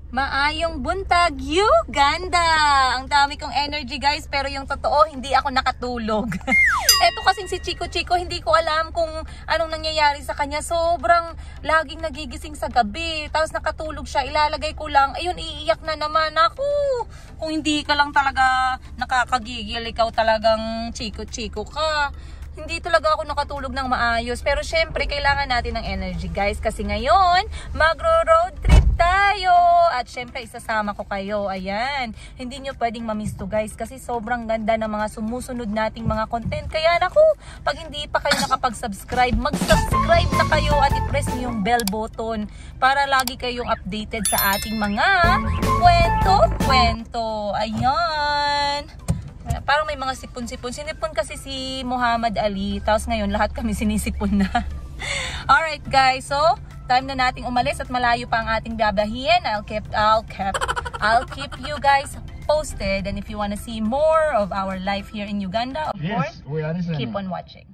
Maayong buntag, Uganda! Ang dami kong energy guys, pero yung totoo, hindi ako nakatulog. Eto kasing si Chico, hindi ko alam kung anong nangyayari sa kanya. Sobrang laging nagigising sa gabi, tapos nakatulog siya, ilalagay ko lang, ayun, iiyak na naman ako. Kung hindi ka lang talaga nakakagigil, ikaw talagang Chico ka. Hindi talaga ako nakatulog ng maayos. Pero syempre, kailangan natin ng energy guys. Kasi ngayon, magro-road trip tayo. At syempre, isasama ko kayo. Ayan. Hindi nyo pwedeng mamiss to guys. Kasi sobrang ganda ng mga sumusunod nating mga content. Kaya naku, pag hindi pa kayo nakapag-subscribe, mag-subscribe na kayo at i-press nyo yung bell button para lagi kayong updated sa ating mga kwento. Ayan. Parang may mga sipon-sipon. Sinipon kasi si Muhammad Ali. Tapos ngayon, lahat kami sinisipon na. Alright guys, so time na nating umalis at malayo pa ang ating babahiin. I'll keep you guys posted. And if you want to see more of our life here in Uganda, of course, keep on watching.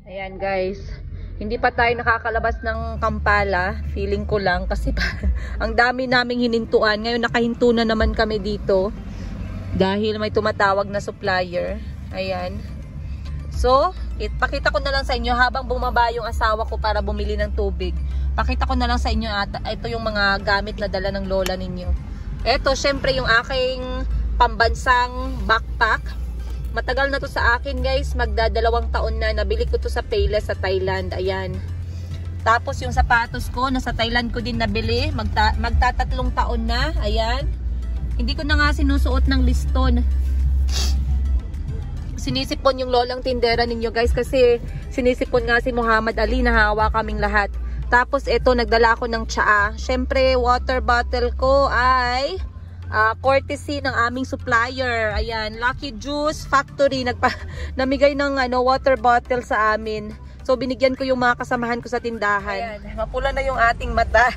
Ayan guys, hindi pa tayo nakakalabas ng Kampala, feeling ko lang kasi ang dami naming hinintuan. Ngayon nakahinto na naman kami dito dahil may tumatawag na supplier. Ayan. So, pakita ko na lang sa inyo habang bumaba yung asawa ko para bumili ng tubig. Pakita ko na lang sa inyo ito yung mga gamit na dala ng lola ninyo. Ito syempre yung aking pambansang backpack. Matagal na to sa akin guys, magdadalawang taon na. Nabili ko to sa Payless sa Thailand. Ayan. Tapos yung sapatos ko, nasa Thailand ko din nabili. Magtatatlong taon na. Ayan. Hindi ko na nga sinusuot ng liston. Sinisipon yung lolang tindera ninyo guys. Kasi sinisipon nga si Muhammad Ali. Nahawa kaming lahat. Tapos ito, nagdala ako ng tsaa. Syempre, water bottle ko ay courtesy ng aming supplier. Ayan, Lucky Juice Factory namigay ng water bottle sa amin. So binigyan ko yung mga kasamahan ko sa tindahan. Ayan, mapula na yung ating mata.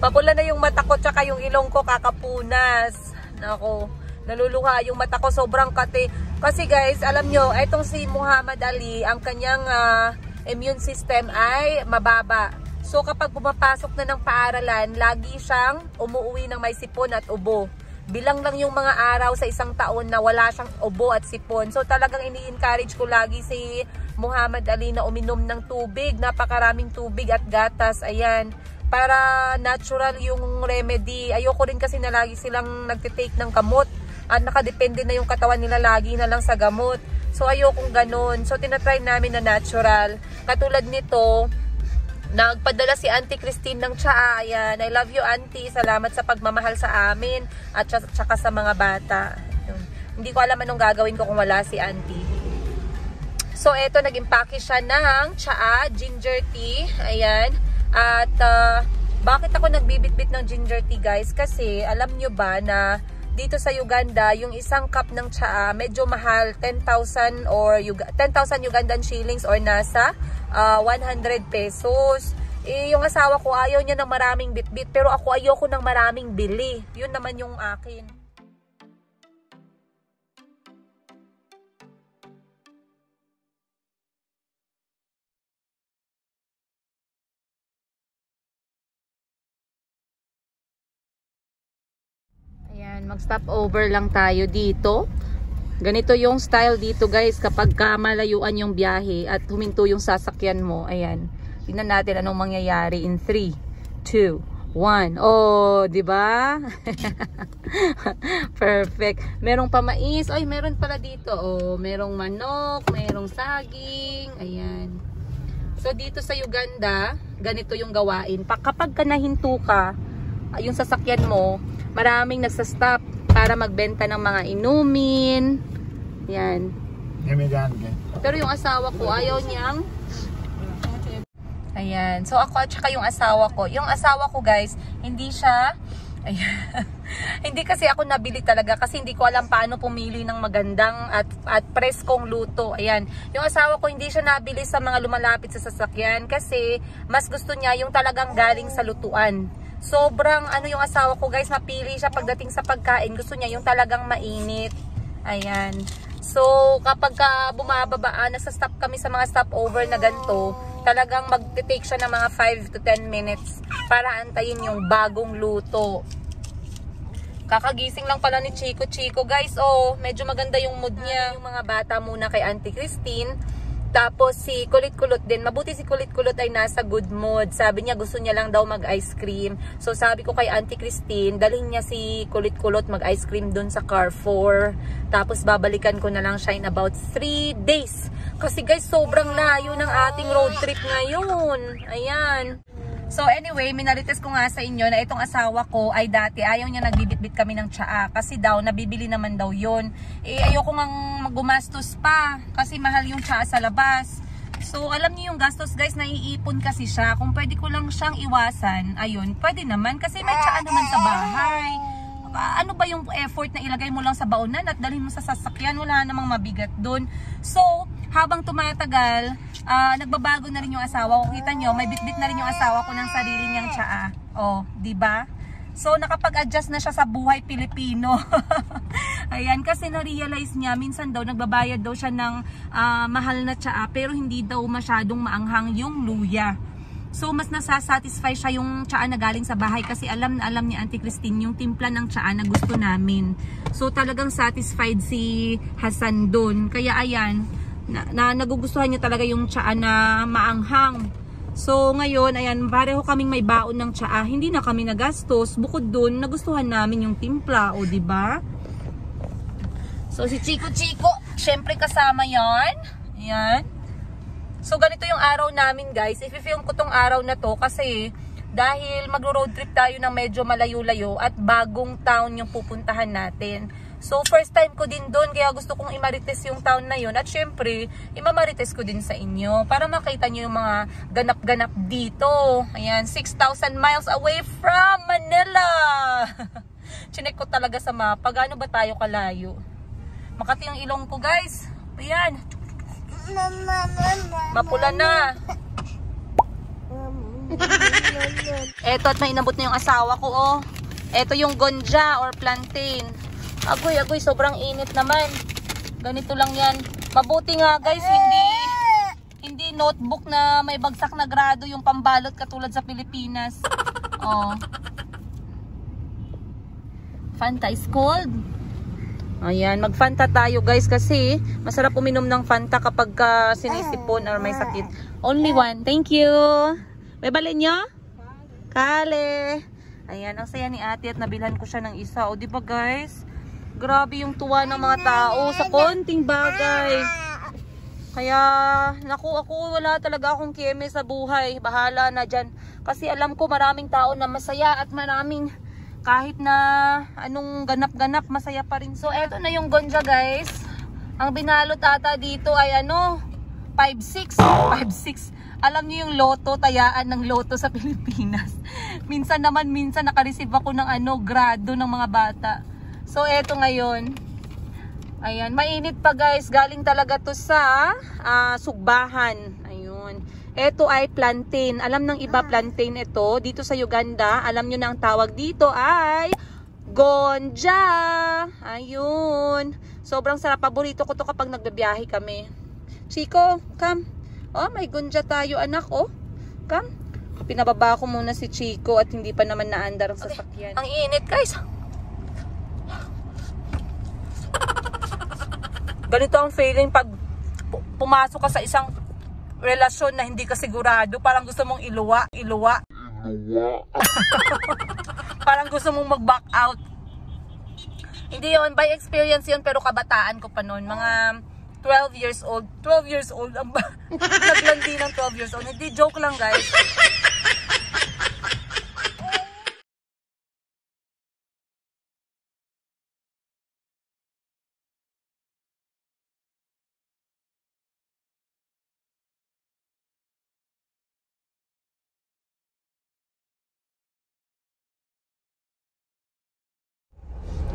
Mapula na yung mata ko tsaka yung ilong ko kakapunas. Nako, naluluha yung mata ko, sobrang kate. Kasi guys, alam nyo, etong si Muhammad Ali, ang kanyang immune system ay mababa. So kapag pumapasok na ng paaralan, lagi siyang umuwi ng may sipon at ubo. Bilang lang yung mga araw sa isang taon na wala siyang ubo at sipon. So talagang ini-encourage ko lagi si Muhammad Ali na uminom ng tubig. Napakaraming tubig at gatas. Ayan. Para natural yung remedy. Ayoko rin kasi na lagi silang nagtitake ng gamot. At nakadepende na yung katawan nila lagi na lang sa gamot. So ayokong ganun. So tinatry namin na natural. Katulad nito, nagpadala si Auntie Christine ng tsaa. Ayan. I love you, Auntie. Salamat sa pagmamahal sa amin at saka sa mga bata. Hindi ko alam anong gagawin ko kung wala si Auntie. So, eto, nag-impake siya ng tsaa, ginger tea. Ayan. At, bakit ako nagbibitbit ng ginger tea, guys? Kasi, alam nyo ba na dito sa Uganda, yung isang cup ng tsaa, medyo mahal, 10,000 Ugandan shillings or nasa 100 pesos. Yung asawa ko ayaw niya ng maraming bitbit, pero ako ayoko ng maraming bili. Yun naman yung akin. Ayan, mag-stop over lang tayo dito. Ganito yung style dito guys kapag malayuan yung biyahe at huminto yung sasakyan mo. Ayan. Tingnan natin anong mangyayari in 3, 2, 1. Oh, di ba? Perfect. Merong pamais. Ay, meron pala dito. Oh, merong manok, merong saging. Ayan. So dito sa Uganda, ganito yung gawain. Kapag ka nahinto ka, yung sasakyan mo, maraming nagsastop para magbenta ng mga inumin. Yan. Pero yung asawa ko, ayaw niyang. Ayan. So ako at saka yung asawa ko. Yung asawa ko guys, hindi siya, ayan. Hindi kasi ako nabili talaga kasi hindi ko alam paano pumili ng magandang at preskong luto. Ayan. Yung asawa ko hindi siya nabili sa mga lumalapit sa sasakyan kasi mas gusto niya yung talagang galing sa lutuan. Sobrang ano yung asawa ko guys, mapili siya pagdating sa pagkain. Gusto niya yung talagang mainit. Ayan. So kapag bumababa, nasa-stop kami sa mga stopover na ganito, talagang mag-take siya ng mga 5 to 10 minutes para antayin yung bagong luto. Kakagising lang pala ni Chico guys. Oh, medyo maganda yung mood niya. Yung mga bata muna kay Auntie Christine. Tapos si Kulit-Kulot din. Mabuti si Kulit-Kulot ay nasa good mood. Sabi niya gusto niya lang daw mag-ice cream. So sabi ko kay Auntie Christine, dalhin niya si Kulit-Kulot mag-ice cream dun sa Carrefour. Tapos babalikan ko na lang siya in about 3 days. Kasi guys, sobrang layo ng ating road trip ngayon. Ayan. So anyway, minarites ko nga sa inyo na itong asawa ko ay dati ayaw niya nagbibitbit kami ng tsaa kasi daw nabibili naman daw yon. Eh ayoko ngang gumastos pa kasi mahal yung tsaa sa labas. So alam niyo yung gastos guys, naiipon kasi siya. Kung pwede ko lang siyang iwasan, ayun, pwede naman kasi may tsaa naman sa bahay. Ano ba yung effort na ilagay mo lang sa baonan at dalhin mo sa sasakyan? Wala namang mabigat doon. So habang tumatagal, nagbabago na rin yung asawa ko. Kita nyo, may bitbit na rin yung asawa ko ng sarili niyang tsaa. Oh, di ba? So nakapag-adjust na siya sa buhay Pilipino. Ayan, kasi na-realize niya, minsan daw nagbabayad daw siya ng mahal na tsaa pero hindi daw masyadong maanghang yung luya. So mas nasasatisfy siya yung tsaa na galing sa bahay kasi alam na alam ni Auntie Christine yung timpla ng tsaa na gusto namin. So talagang satisfied si Hasan doon. Kaya ayan, nagugustuhan niya talaga yung tsaa na maanghang. So ngayon, ayan, pareho kaming may baon ng tsaa. Hindi na kami nagastos. Bukod doon, nagustuhan namin yung timpla, o di ba? So si Chico, syempre kasama 'yan. Ayan. So ganito yung araw namin, guys. I-film ko tong araw na to kasi dahil magro-road trip tayo ng medyo malayo-layo at bagong town yung pupuntahan natin. So first time ko din doon kaya gusto kong imarites yung town na yun. At syempre, imamarites ko din sa inyo para makita nyo yung mga ganap-ganap dito. Ayan, 6,000 miles away from Manila. Chinek ko talaga sa mapa. Gaano ba tayo kalayo? Makati ang ilong ko, guys. Ayan. Mapula na. Eto at may inabot na yung asawa ko, oh. Eto yung gonja or plantain. Agoy, sobrang init naman. Ganito lang yan. Mabuti nga guys, hindi notebook na may bagsak na grado yung pambalot katulad sa Pilipinas. Oh. Fanta is cold. Ayan, mag-Fanta tayo guys kasi masarap uminom ng Fanta kapag sinisipon or may sakit. Only one. Thank you. May balin nyo? Kale. Ayan, ang saya ni ate at nabilhan ko siya ng isa. O diba guys? Grabe yung tuwa ng mga tao sa konting bagay. Kaya, naku, ako wala talaga akong keme sa buhay. Bahala na dyan. Kasi alam ko maraming tao na masaya at maraming kahit na anong ganap-ganap, masaya pa rin. So, eto na yung gonja guys. Ang binalot ata dito ay ano, 5-6. 5-6. Alam niyo yung loto, tayaan ng loto sa Pilipinas. Minsan nakareceive ako ng ano, grado ng mga bata. So, eto ngayon. Ayan, mainit pa guys. Galing talaga to sa Sugbahan. Ayun. Ito ay plantain. Alam ng iba plantain ito. Dito sa Uganda, alam nyo na ang tawag dito ay gonja. Ayun. Sobrang sarap. Paborito ko to kapag nagbabiyahe kami. Chico, come. Oh, may gonja tayo anak. Oh, come. Pinababa ko muna si Chico at hindi pa naman naandar ang sasakyan. Ang init guys. Ganito ang feeling pag pumasok ka sa isang relasyon na hindi ka sigurado, parang gusto mong iluwa. Parang gusto mong mag-back out. Hindi yon, by experience yon, pero kabataan ko pa noon, mga 12 years old. 12 years old ang naglandi ng 12 years old. Hindi, joke lang guys.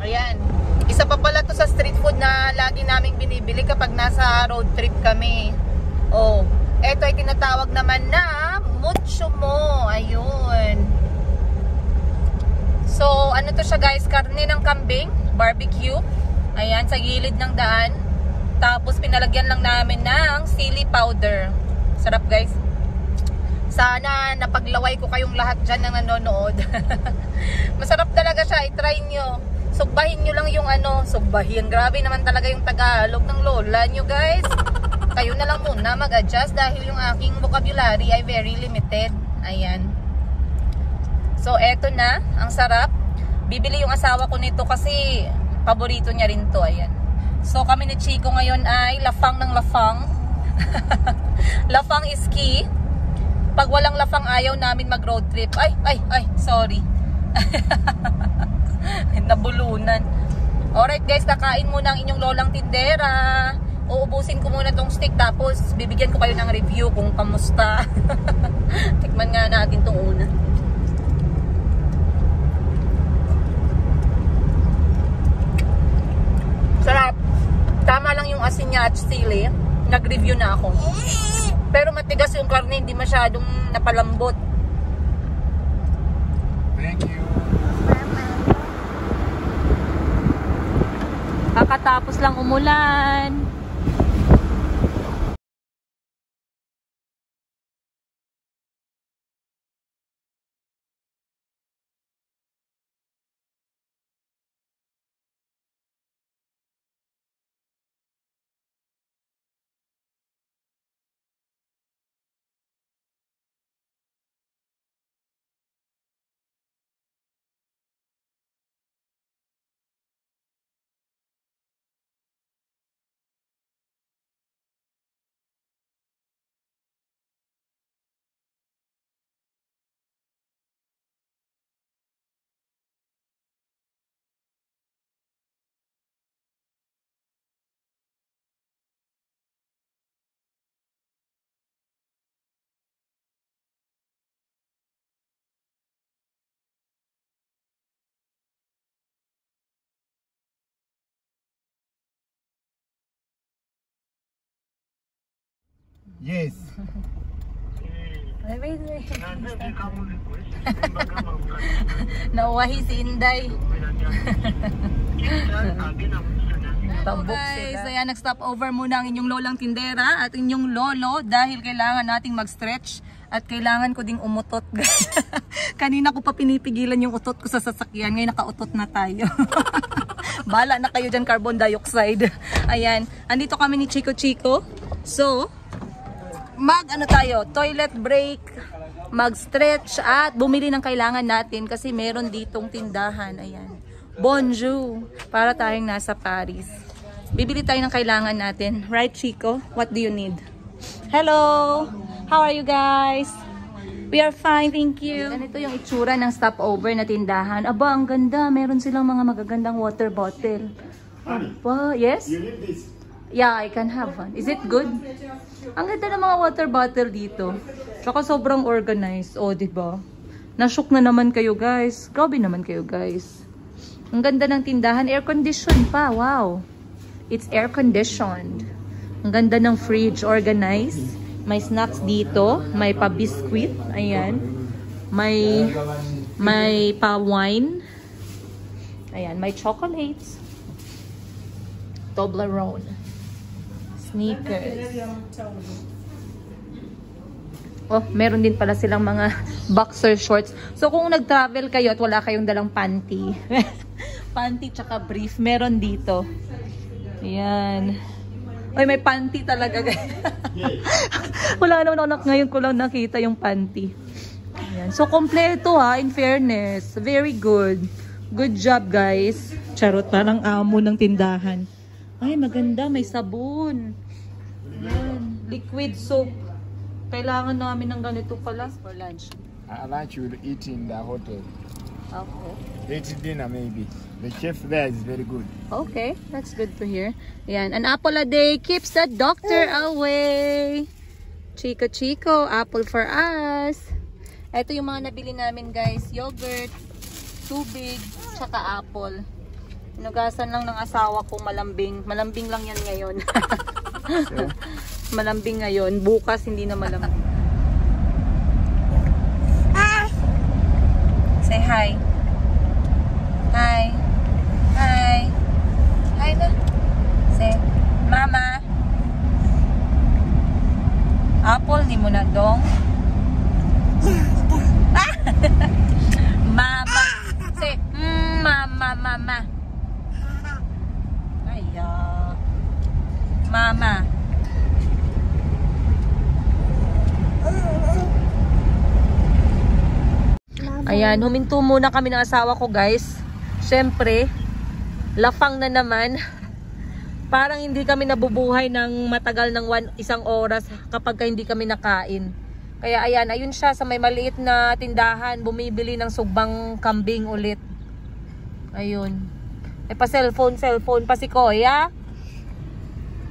Ayan. Isa pa pala to sa street food na lagi naming binibili kapag nasa road trip kami. Oh, eto ay tinatawag naman na mucho mo. Ayun. So, ano to siya guys? Karne ng kambing, barbecue. Ayan, sa gilid ng daan. Tapos pinalagyan lang namin ng sili powder. Sarap guys. Sana napaglaway ko kayong lahat dyan na nanonood. Masarap talaga siya. I-try nyo. Sugbahin nyo lang yung sugbahin. Grabe naman talaga yung Tagalog ng lola nyo guys. Kayo na lang muna mag-adjust dahil yung aking vocabulary ay very limited. Ayan. So, eto na. Ang sarap. Bibili yung asawa ko nito kasi paborito niya rin to. Ayan. So, kami ni Chico ngayon ay lafang ng lafang. Lafang is key. Pag walang lafang ayaw namin mag-road trip. Ay, sorry. Nabulunan. Alright guys, kakain muna ang inyong lolang tindera. Uubusin ko muna tong steak tapos bibigyan ko kayo ng review kung kamusta. Tikman nga natin tong una. Sarap. Tama lang yung asin niya at sili. Nag-review na ako. Pero matigas yung karne, hindi masyadong napalambot. Thank you. Kakatapos lang umulan. Yes. Wait. Nauwahi si Inday. Tambok sila. Ayan, nag-stop over muna ang inyong lolang tindera at inyong lolo dahil kailangan nating mag-stretch at kailangan ko ding umutot. Kanina ko pa pinipigilan yung utot ko sa sasakyan. Ngayon nakautot na tayo. Bala na kayo dyan, carbon dioxide. Ayan, andito kami ni Chico. So, toilet break, mag-stretch at bumili ng kailangan natin kasi meron ditong tindahan. Ayan. Bonjour! Para tayong nasa Paris. Bibili tayo ng kailangan natin. Right, Chico? What do you need? Hello! How are you guys? We are fine, thank you. Ganito yung itsura ng stopover na tindahan. Aba, ang ganda. Meron silang mga magagandang water bottle. Aba, yes? You need this. Yeah, I can have one. Is it good? Ang ganda ng mga water bottle dito. Tsaka sobrang organized. O, diba? Nashook na naman kayo, guys. Grabe naman kayo, guys. Ang ganda ng tindahan. Air conditioned pa. Wow. It's air conditioned. Ang ganda ng fridge. Organized. May snacks dito. May pa-biscuit. Ayan. May pa-wine. Ayan. May chocolates. Toblerone. Sneakers. Oh, meron din pala silang mga boxer shorts. So, kung nag-travel kayo at wala kayong dalang panty, panty tsaka brief, meron dito. Ayan. Ay, may panty talaga. Wala naman ako ngayon ko lang nakita yung panty. Ayan. So, kompleto ha, in fairness. Very good. Good job, guys. Charot, parang amo ng tindahan. Ay, maganda. May sabon. Ayan. Liquid soap. Kailangan namin ng ganito pala for lunch. Lunch we'll eat in the hotel. Okay. Late dinner maybe. The chef there is very good. Okay, that's good to hear. Ayan, an apple a day keeps the doctor away. Chico Chico, apple for us. Ito yung mga nabili namin guys. Yogurt, tubig, tsaka apple. Inugasan lang ng asawa ko malambing. Malambing lang yan ngayon. Malambing ngayon. Bukas hindi na malambing. Say hi. Hi. Hi. Hi na. Say, Mama. Apple, di mo na dong. Mama. Say, Mama. Aya. Mama. Ayan, huminto muna kami ng asawa ko guys. Siyempre, lafang na naman. Parang hindi kami nabubuhay ng matagal ng isang oras kapag hindi kami nakain. Kaya ayan, ayun siya sa may maliit na tindahan, bumibili ng sugbang kambing ulit. Ayun. Ay pa cellphone pa si Koya.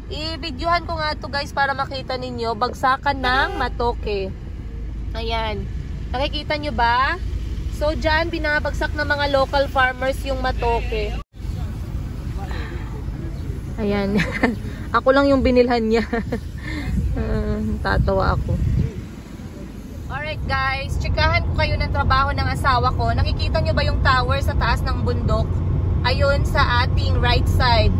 I-videohan ko nga to guys para makita ninyo. Bagsakan ng matoke. Ayan. Nakikita nyo ba? So dyan, binabagsak ng mga local farmers yung matoke. Ayan. Ako lang yung binilhan niya. Tatawa ako. Alright guys, tsikahan ko kayo ng trabaho ng asawa ko. Nakikita nyo ba yung tower sa taas ng bundok? Ayun sa ating right side.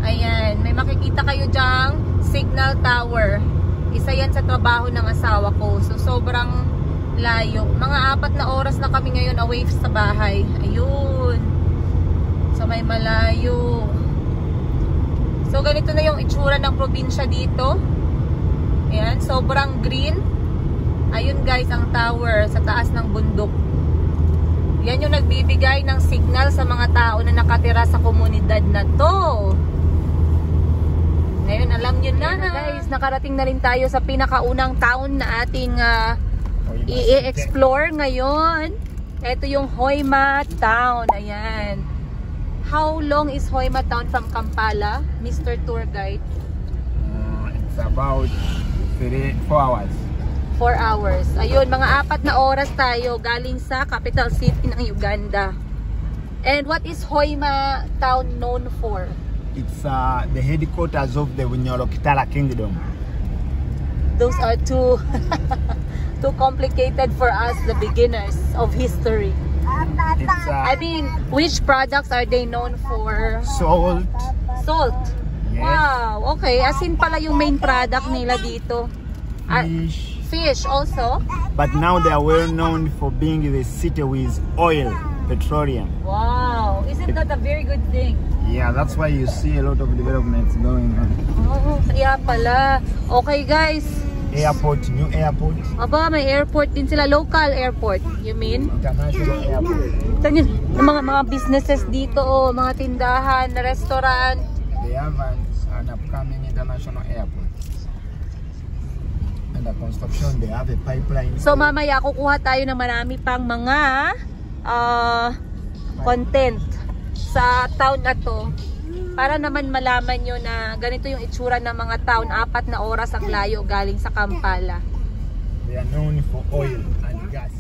Ayan, may makikita kayo dyang signal tower. Isa yan sa trabaho ng asawa ko. So sobrang layo. Mga 4 na oras na kami ngayon away sa bahay. Ayun. So may malayo. So ganito na yung itsura ng probinsya dito. Ayan, sobrang green. Ayun guys, ang tower sa taas ng bundok. Yan yung nagbibigay ng signal sa mga tao na nakatira sa komunidad na to. Ngayon alam nyo na guys, nakarating na rin tayo sa pinakaunang town na ating i-explore ngayon. Ito yung Hoima Town. Ayan. How long is Hoima Town from Kampala, Mr. Tour Guide? It's about 4 hours. 4 hours. Ayun, mga 4 na oras tayo galing sa capital city ng Uganda. And what is Hoima Town known for? It's the headquarters of the Bunyoro-Kitara Kingdom. Those are too complicated for us, the beginners of history. It's I mean, which products are they known for? salt. Salt. Yes. Wow, okay. As in pala yung main product nila dito. Fish. Fish also. But now they are well known for being the city with oil, petroleum. Wow, isn't that a very good thing? Yeah, that's why you see a lot of developments going on. Oh, kaya pala. Okay guys. Airport, new airport. Aba, may airport din sila. Local airport, you mean? International airport. Ito yun, yung mga businesses dito, oh, mga tindahan, restaurant. They have an upcoming international airport. And the construction, they have a pipeline. So mamaya kukuha tayo ng marami pang mga content sa town na to. Para naman malaman nyo na ganito yung itsura ng mga town. 4 na oras ang layo galing sa Kampala. They are known for oil and gas.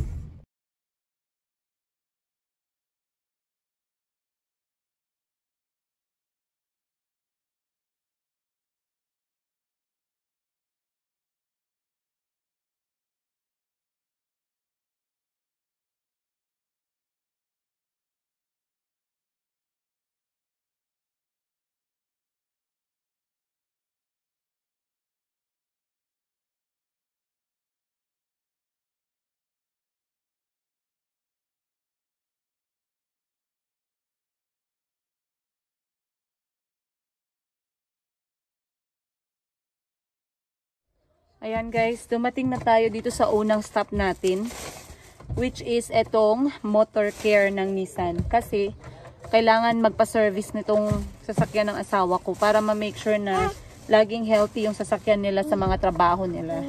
Ayan guys, dumating na tayo dito sa unang stop natin, which is etong motor care ng Nissan. Kasi kailangan magpa-service nitong sasakyan ng asawa ko para ma-make sure na laging healthy yung sasakyan nila sa mga trabaho nila.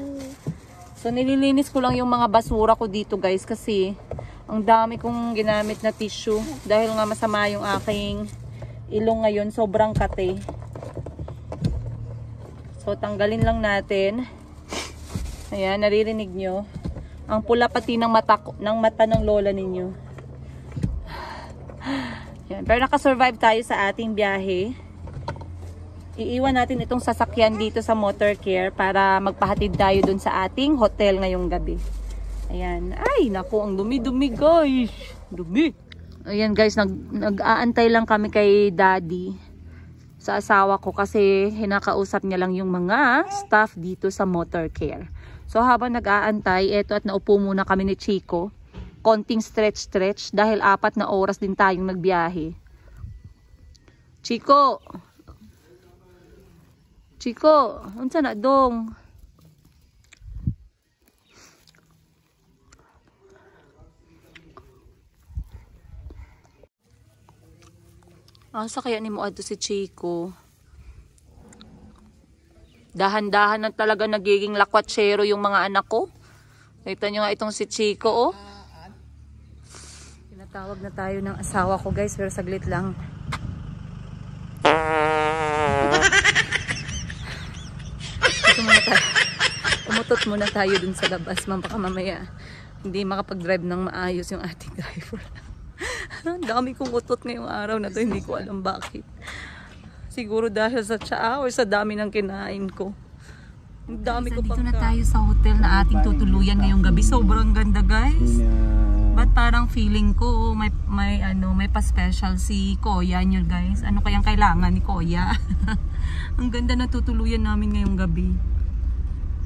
So nililinis ko lang yung mga basura ko dito guys kasi ang dami kong ginamit na tissue dahil nga masama yung aking ilong ngayon, sobrang kate. So tanggalin lang natin. Ayan, naririnig nyo. Ang pula pati ng mata ng lola ninyo. Ayan, pero nakasurvive tayo sa ating biyahe. Iiwan natin itong sasakyan dito sa Motor Care para magpahatid tayo dun sa ating hotel ngayong gabi. Ayan. Ay, naku, ang dumi-dumi guys. Dumi. Ayan guys, nag-aantay lang kami kay Daddy sa asawa ko kasi hinakausap niya lang yung mga staff dito sa Motor Care. So habang nag-aantay, eto at naupo muna kami ni Chico. Konting stretch dahil 4 na oras din tayong nagbiyahe. Chico! Chico, unsa na dong? Asa kaya ni mo adto si Chico? Dahan-dahan na talaga nagiging lakwatsero yung mga anak ko. Kita nyo nga itong si Chico, oh. Tinatawag na tayo ng asawa ko, guys, pero saglit lang. Umutot muna tayo dun sa labas, baka mamaya hindi makapag-drive ng maayos yung ating driver. Dami kong utot ngayong araw na to, hindi ko alam bakit. Siguro dahil sa tsaa o sa dami ng kinain ko. Ang dami ko pang. Dito na tayo sa hotel na ating tutuluyan ngayong gabi. Sobrang ganda guys. But parang feeling ko may pa-special si Kuya nyo guys. Ano kayang kailangan ni Kuya? Ang ganda na tutuluyan namin ngayong gabi.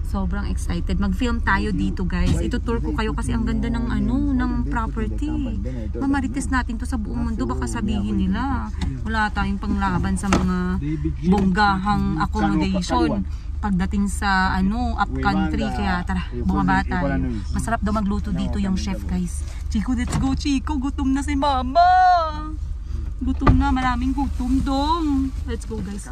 Sobrang excited. Mag-film tayo dito guys. Itutour ko kayo kasi ang ganda ng ng property. Mamarites natin to sa buong mundo. Baka sabihin nila wala tayong panglaban sa mga bonggahang accommodation pagdating sa up country. Kaya tara, bumaba tayo. Masarap daw magluto dito yung chef guys. Chico, let's go Chico. Gutom na si mama. Gutom na. Maraming gutom dong. Let's go guys.